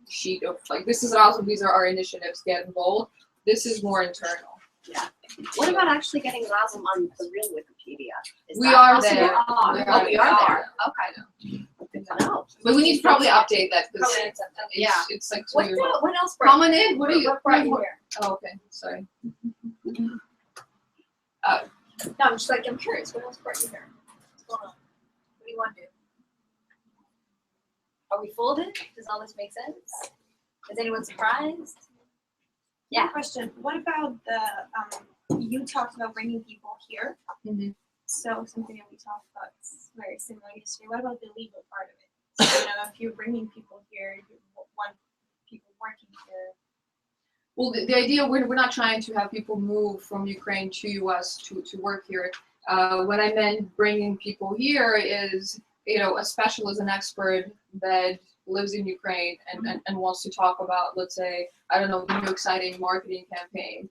sheet of like, this is Razom, these are our initiatives, get involved. This is more internal. Yeah. What about actually getting Razom on the real Wikipedia? Is We that are possible? there. Oh, we are there. Okay. Good to know. But we need to probably update that because Probably it's Yeah. it's like 2 What, years old. what else brought Coming in, what are you? what brought you here? Oh, okay, sorry. No, I'm just like, I'm curious, what else brought you here? What's going on? What do you want to do? Are we full of it? Does all this make sense? Is anyone surprised? Yeah. Question, what about the, you talked about bringing people here. Mhm. So something that we talked about is very similar yesterday. What about the legal part of it? So, if you're bringing people here, you want people working here. Well, the idea, we're not trying to have people move from Ukraine to US to work here. What I meant bringing people here is, a specialist, an expert that lives in Ukraine and wants to talk about, let's say, I don't know, the new exciting marketing campaign.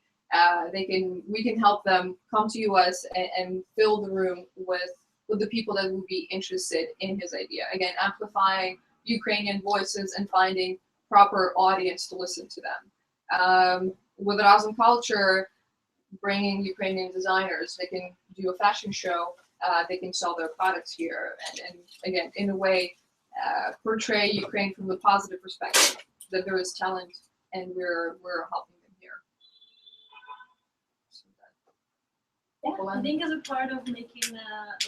We can help them come to US and fill the room with the people that would be interested in his idea. Again, amplifying Ukrainian voices and finding proper audience to listen to them. With Razom Culture, bringing Ukrainian designers, they can do a fashion show, they can sell their products here, and again, in a way, portray Ukraine from the positive perspective, that there is talent and we're helping them here. Yeah, I think as a part of making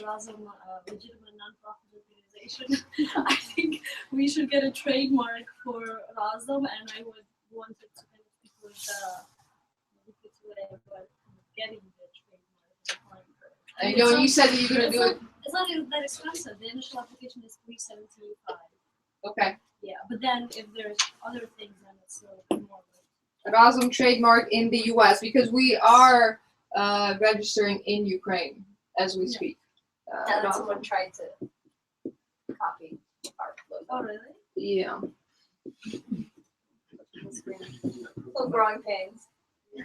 Razom a legitimate nonprofit organization, I think we should get a trademark for Razom, and I would want it to kind of stick with whatever getting the trademark. I know you said that you're gonna do it. It's not that expensive. The initial application is $375. Okay. Yeah, but then if there's other things, then it's a little bit more. Razom trademark in the US, because we are registering in Ukraine as we speak. Now that Razom. someone tried to copy our logo. Oh, really? Yeah. Little growing pains.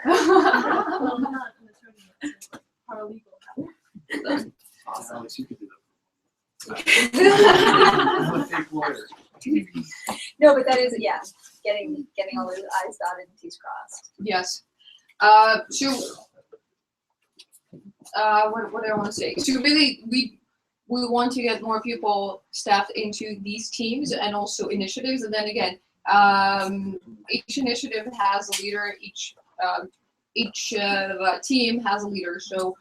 Well, I'm not an attorney, it's a paralegal. Awesome. You could do I'm a fake lawyer. No, but that is, yeah, getting all the I's dotted and T's crossed. Yes. So, what do I want to say? So really, we want to get more people staffed into these teams and also initiatives. And then again, each initiative has a leader. Each team has a leader. So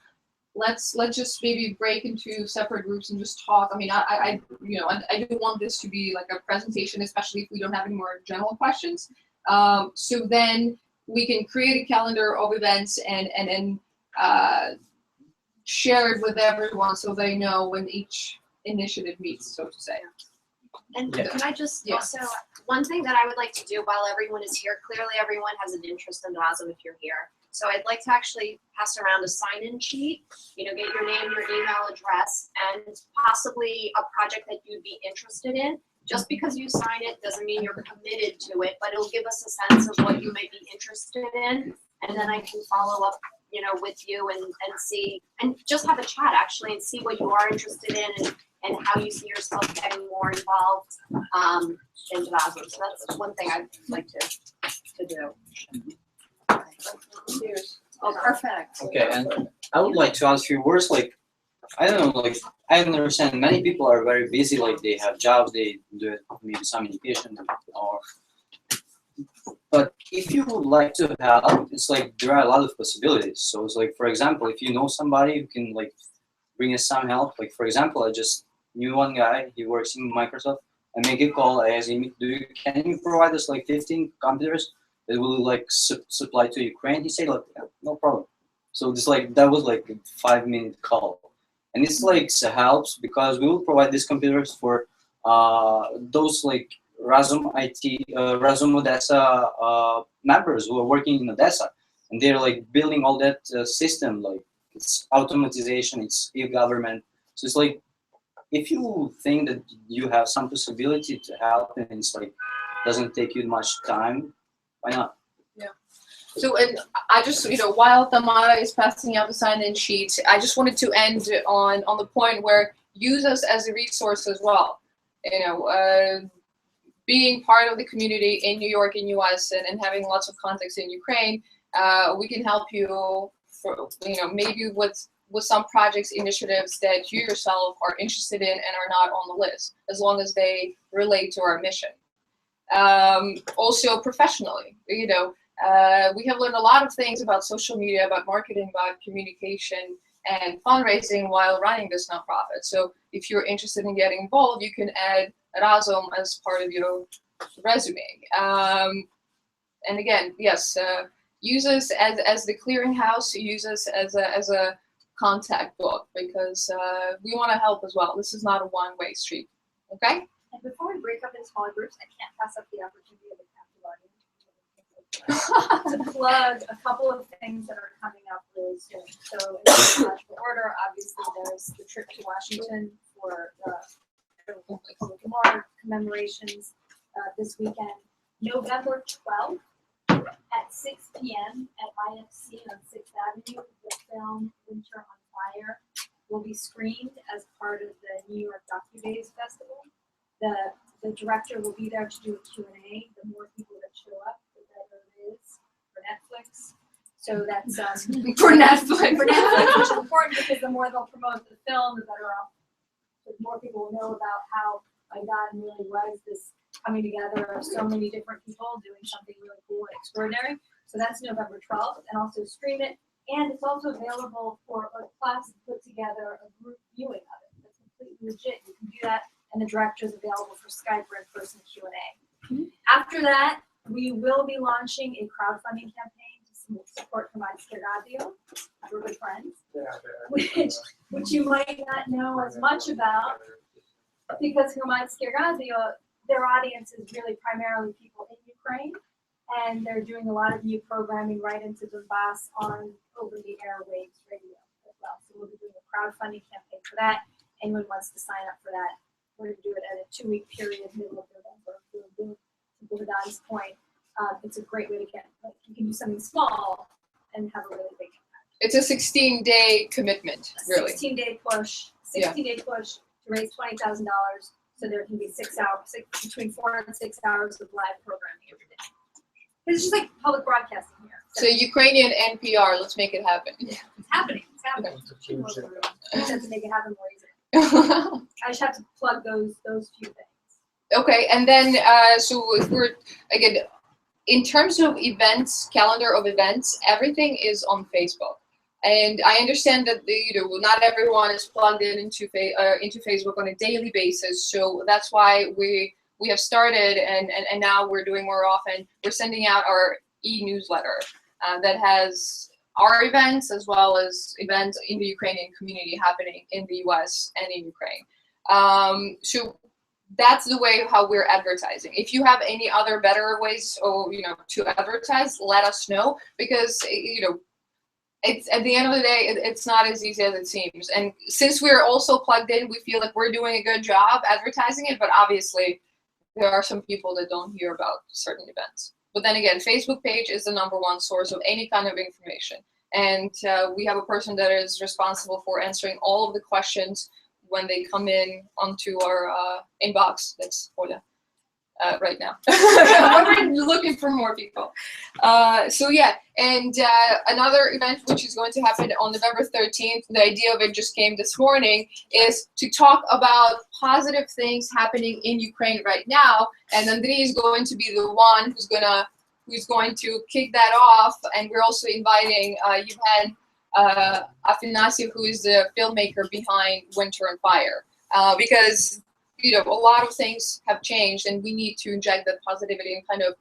let's just maybe break into separate groups and just talk. I mean, I do want this to be like a presentation, especially if we don't have any more general questions. So then we can create a calendar of events and share it with everyone so they know when each initiative meets, so to say. And Yeah. can I just Yeah. also, one thing that I would like to do while everyone is here, clearly everyone has an interest in Razom if you're here. So I'd like to actually pass around a sign-in sheet, get your name, your email address, and possibly a project that you'd be interested in. Just because you sign it doesn't mean you're committed to it, but it'll give us a sense of what you may be interested in. And then I can follow up, with you and see, and just have a chat actually and see what you are interested in and how you see yourself getting more involved in Razom. So that's one thing I'd like to do. Oh, perfect. Okay, and I would like to ask you, words like, I don't know, like, I understand many people are very busy, like they have jobs, they do maybe some education, but if you would like to help, it's like there are a lot of possibilities. So it's like, for example, if you know somebody who can like bring us some help, like for example, I just knew one guy, he works in Microsoft. I make a call, I ask him, can you provide us like 15 computers that will like supply to Ukraine? He said like, yeah, no problem. So this like, that was like a 5-minute call. And it's like helps because we will provide these computers for those like Razom IT, Razom Odessa members who are working in Odessa, and they're like building all that system like it's automatization, it's e-government. So it's like, if you think that you have some possibility to help and it's like doesn't take you much time, why not? So, and I just, while Tamara is passing out the sign-in sheet, I just wanted to end on the point where use us as a resource as well. Being part of the community in New York and US and having lots of contacts in Ukraine, we can help you for, maybe with some projects, initiatives that you yourself are interested in and are not on the list, as long as they relate to our mission. Also professionally, we have learned a lot of things about social media, about marketing, about communication and fundraising while running this nonprofit. So if you're interested in getting involved, you can add Razom as part of your resume. And again, yes, use us as the clearinghouse, use us as a contact book, because we want to help as well. This is not a one-way street, okay? And before we break up in smaller groups, I can't pass up the opportunity of a captive audience to plug a couple of things that are coming up really soon. So in chronological order, obviously there's the trip to Washington for the Public War commemorations this weekend. November 12th at 6 p.m. at IFC on 6th Avenue, the film Winter on Fire will be screened as part of the New York DocuDays Festival. The director will be there to do a Q&A. The more people that show up, the better it is for Netflix. So that's For Netflix. For Netflix, which is important because the more they'll promote the film, the better off. The more people will know about how, my God, really was this coming together of so many different people doing something really cool and extraordinary. So that's November 12th, and also stream it. And it's also available for a class to put together a group viewing of it. That's completely legit. You can do that, and the director is available for Skype or in-person Q&A. After that, we will be launching a crowdfunding campaign to support Hromadske Radio, we're good friends, which you might not know as much about, because Hromadske Radio, their audience is really primarily people in Ukraine, and they're doing a lot of new programming right into Donbass on over-the-air waves radio as well. So we'll be doing a crowdfunding campaign for that. Anyone wants to sign up for that, we're going to do it at a 2-week period, middle of November. To Bogdan's point, it's a great way to get, you can do something small and have a really big impact. It's a 16-day commitment, really. 16-day push, 16-day push to raise $20,000, so there can be between 4 and 6 hours of live programming every day. It's just like public broadcasting here. So Ukrainian NPR, let's make it happen. Yeah, it's happening. It's happening. I just have to make it happen more easily. I just have to plug those few things. Okay, and then so if we're again in terms of events, calendar of events, everything is on Facebook, and I understand that not everyone is plugged into Facebook on a daily basis. So that's why we have started, and now we're doing more often. We're sending out our e-newsletter that has our events as well as events in the Ukrainian community happening in the US and in Ukraine. So that's the way how we're advertising. If you have any other better ways to advertise, let us know, because it's at the end of the day, it's not as easy as it seems. And since we're also plugged in, we feel like we're doing a good job advertising it, but obviously there are some people that don't hear about certain events. But then again, Facebook page is the #1 source of any kind of information. And we have a person that is responsible for answering all of the questions when they come in onto our inbox. That's Ola right now. We're looking for more people. So yeah, and another event which is going to happen on November 13th, the idea of it just came this morning, is to talk about positive things happening in Ukraine right now. And Andrei is going to be the one who's going to kick that off. And we're also inviting Yevhen Afanasyev, who is the filmmaker behind Winter on Fire, because a lot of things have changed, and we need to inject that positivity and kind of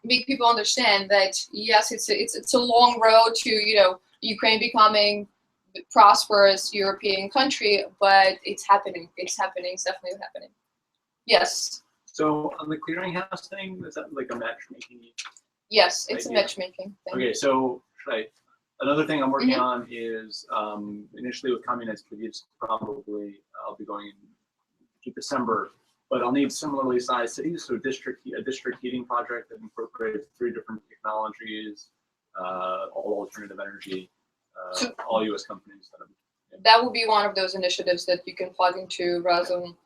make people understand that yes, it's a long road to Ukraine becoming a prosperous European country, but it's happening. It's happening. It's definitely happening. Yes. So on the clearinghouse thing, is that like a matchmaking? Yes, it's idea? a matchmaking thing. Okay, so should Another thing I'm working on is initially with communist, it's probably I'll be going in December, but I'll need similarly sized cities, so a district heating project that incorporates 3 different technologies, all alternative energy, all U.S. companies. That would be one of those initiatives that you can plug into Razom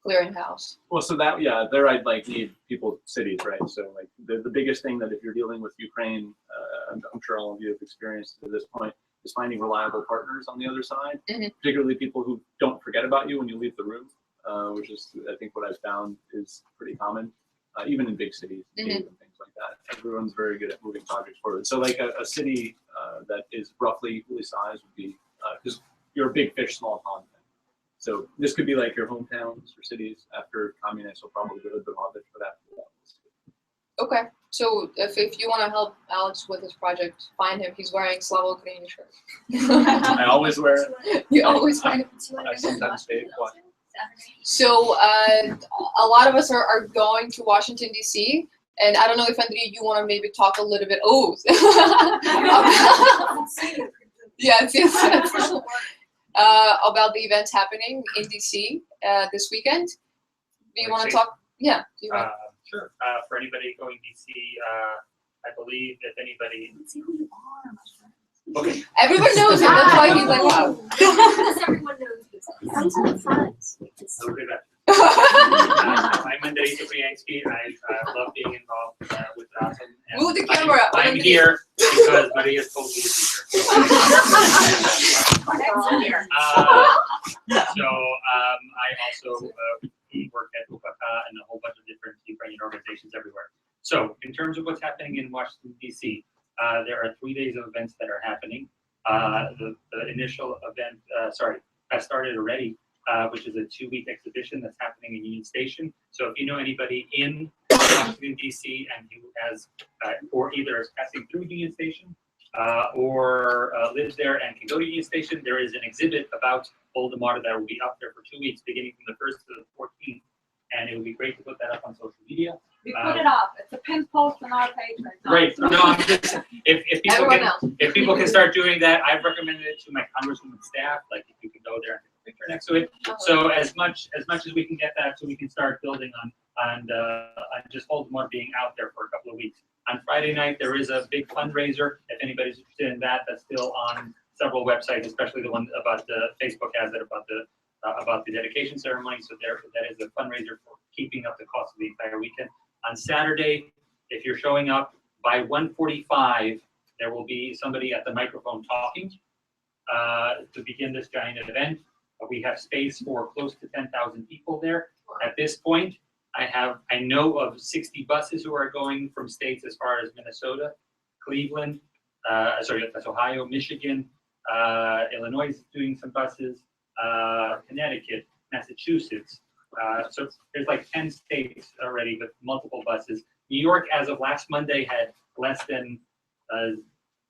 Clearinghouse. Well, so that, yeah, there I'd like need people, cities, right? So like the biggest thing that if you're dealing with Ukraine, I'm sure all of you have experienced to this point, is finding reliable partners on the other side, particularly people who don't forget about you when you leave the room, which is, I think, what I've found is pretty common, even in big cities and things like that. Everyone's very good at moving projects forward. So like a city that is roughly equally sized would be, because you're a big fish, small pond. So this could be like your hometowns or cities after communists will probably go to the Hobbit, but after that. Okay, so if you want to help Alex with his project, find him. He's wearing Slavo Green shirt. I always wear it. You always find him. I sometimes stay quiet. So a lot of us are going to Washington, D.C., and I don't know if Andrea, you want to maybe talk a little bit. Oh, yeah, it's about the events happening in DC this weekend. Do you want to talk? Yeah. Do you want? Sure. For anybody going DC, I believe if anybody. Let's see who you are, my friend. Okay. Everyone knows it. That's why he's like, wow. Everyone knows this. I'm so excited. So good. I'm Andrei Sopriansky. I love being involved with Razom. Move the camera. I'm here because Maria told me to be here. So I also work at UPACA and a whole bunch of different Ukrainian organizations everywhere. So in terms of what's happening in Washington, D.C., there are 3 days of events that are happening. The initial event, has started already, which is a 2-week exhibition that's happening in Union Station. So if you know anybody in Washington, D.C. and who has, or either is passing through Union Station or lives there and can go to Union Station, there is an exhibit about Voldemort that will be up there for 2 weeks, beginning from the 1st to the 14th. And it would be great to put that up on social media. We put it up. It's a pinned post on our page right now. Great. No, I'm just, if people can start doing that, I've recommended it to my congresswoman staff. Like if you can go there and take a picture next to it. So as much as we can get that, so we can start building on just Voldemort being out there for a couple of weeks. On Friday night there is a big fundraiser. If anybody's interested in that, that's still on several websites, especially the one about the Facebook has it about the dedication ceremony. So that is a fundraiser for keeping up the cost of the entire weekend. On Saturday, if you're showing up by 1:45, there will be somebody at the microphone talking to begin this giant event. We have space for close to 10,000 people there. At this point, I know of 60 buses who are going from states as far as Minnesota, Cleveland, that's Ohio, Michigan, Illinois is doing some buses, Connecticut, Massachusetts. So there's like 10 states already with multiple buses. New York, as of last Monday, had less than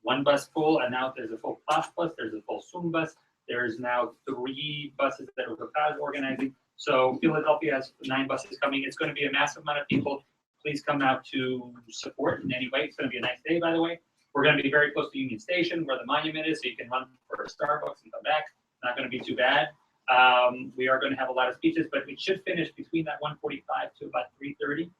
1 bus full, and now there's a full class bus, there's a full Zoom bus, there's now 3 buses that are organizing. So Philadelphia has 9 buses coming. It's going to be a massive amount of people. Please come out to support in any way. It's going to be a nice day, by the way. We're going to be very close to Union Station, where the monument is, so you can run for a Starbucks and come back. Not going to be too bad. We are going to have a lot of speeches, but we should finish between that 1:45 to about 3:30.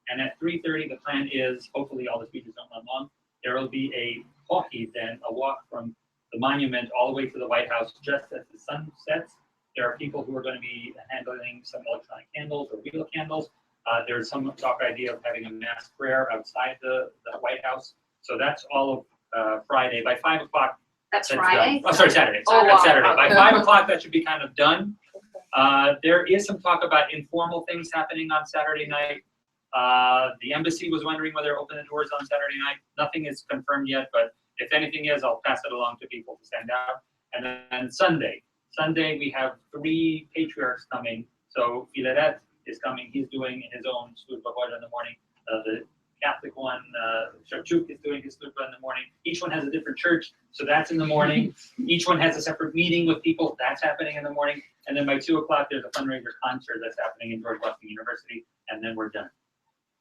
And at 3:30, the plan is, hopefully all the speeches don't run long, there will be a walkie then, a walk from the monument all the way to the White House just as the sun sets. There are people who are going to be handling some electronic candles or real candles. There's some talk idea of having a mass prayer outside the White House. So that's all of Friday. By 5 o'clock, That's done. Friday? Oh, sorry, Saturday. That's Saturday. By 5 o'clock, that should be kind of done. There is some talk about informal things happening on Saturday night. The embassy was wondering whether to open the doors on Saturday night. Nothing is confirmed yet, but if anything is, I'll pass it along to people to send out. And then Sunday we have 3 patriarchs coming. So Filaret is coming. He's doing his own Slutba in the morning. The Catholic one, Shevchuk is doing his Slutba in the morning. Each one has a different church, so that's in the morning. Each one has a separate meeting with people. That's happening in the morning. And then by 2 o'clock, there's a fundraiser concert that's happening in George Washington University, and then we're done.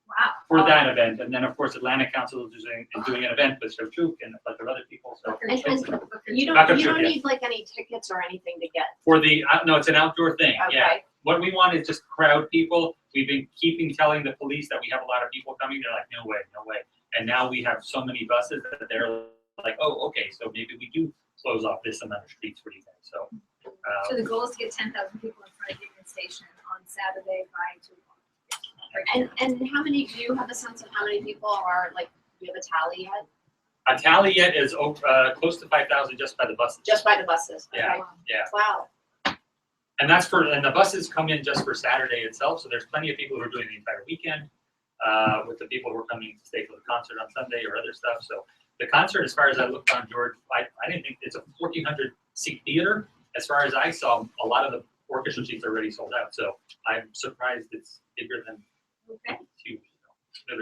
Wow. for that event. And then, of course, Atlantic Council is doing an event with Shevchuk and a bunch of other people. So And you Back up don't to it, yeah. need like any tickets or anything to get. for the, no, it's an outdoor thing, yeah. Okay. What we want is just crowd people. We've been telling the police that we have a lot of people coming. They're like, no way, no way. And now we have so many buses that they're like, oh, okay, so maybe we do close off this amount of streets for you guys. So, So the goal is to get 10,000 people in front of Union Station on Saturday by 2 o'clock. And how many, do you have a sense of how many people are, like, do you have a tally yet? a tally yet is close to 5,000 just by the buses. Just by the buses? Yeah, Okay. yeah. Wow. And that's and the buses come in just for Saturday itself, so there's plenty of people who are doing the entire weekend, with the people who are coming to stay for the concert on Sunday or other stuff. So the concert, as far as I looked on George, I didn't think it's a 1,400 seat theater. As far as I saw, a lot of the orchestra seats are already sold out. So I'm surprised it's bigger than huge. So,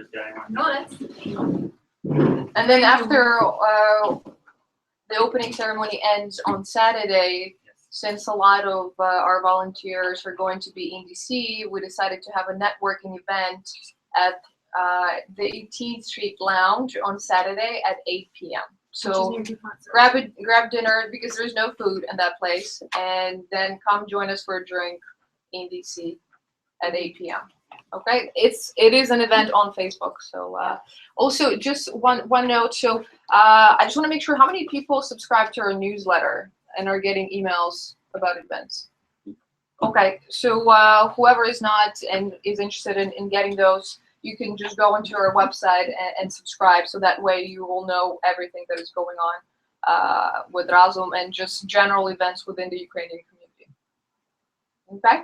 No, that's. And then after the opening ceremony ends on Saturday, since a lot of our volunteers are going to be in DC, we decided to have a networking event at the 18th Street Lounge on Saturday at 8 p.m. So grab dinner because there's no food in that place, and then come join us for a drink in DC at 8 p.m. Okay, it is an event on Facebook. So also just one note. So I just want to make sure, how many people subscribe to our newsletter and are getting emails about events? Okay, so whoever is not and is interested in getting those, you can just go into our website and subscribe, so that way you will know everything that is going on with Razom and just general events within the Ukrainian community. Okay.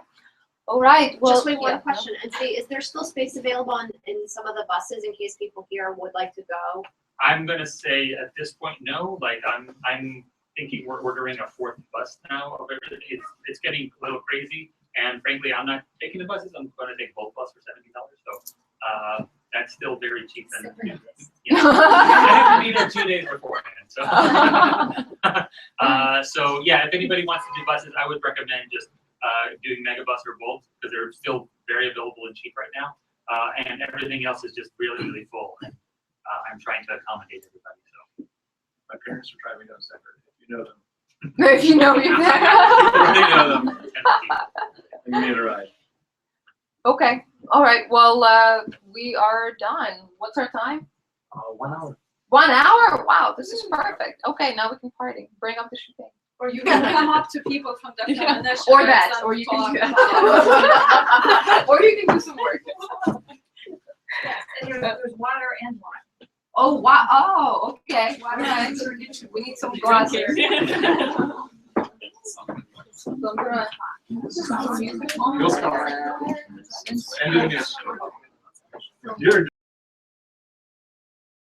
All right. Well, just wait, one question. And say, is there still space available in some of the buses in case people here would like to go? I'm gonna say at this point, no. Like I'm thinking we're ordering a fourth bus now of everything. It's getting a little crazy, and frankly, I'm not taking the buses. I'm going to take both buses for $70. So that's still very cheap. And I have to be there 2 days beforehand. So so yeah, if anybody wants to do buses, I would recommend just doing Megabus or Bolt, because they're still very available and cheap right now, and everything else is just really full. And I'm trying to accommodate everybody. So my parents are driving down separate. If you know them. If you know me. They know them. And you need a ride. Okay. All right. Well, we are done. What's our time? 1 hour. 1 hour? Wow, this is perfect. Okay, now we can party. Bring up the champagne. Or you can come up to people from the initiatives Or that, and or you can talk do about- or you can do some work. And there's water and wine. Oh wow! Oh, okay. Alright. We need some glasses. You'll start. End of the news. You're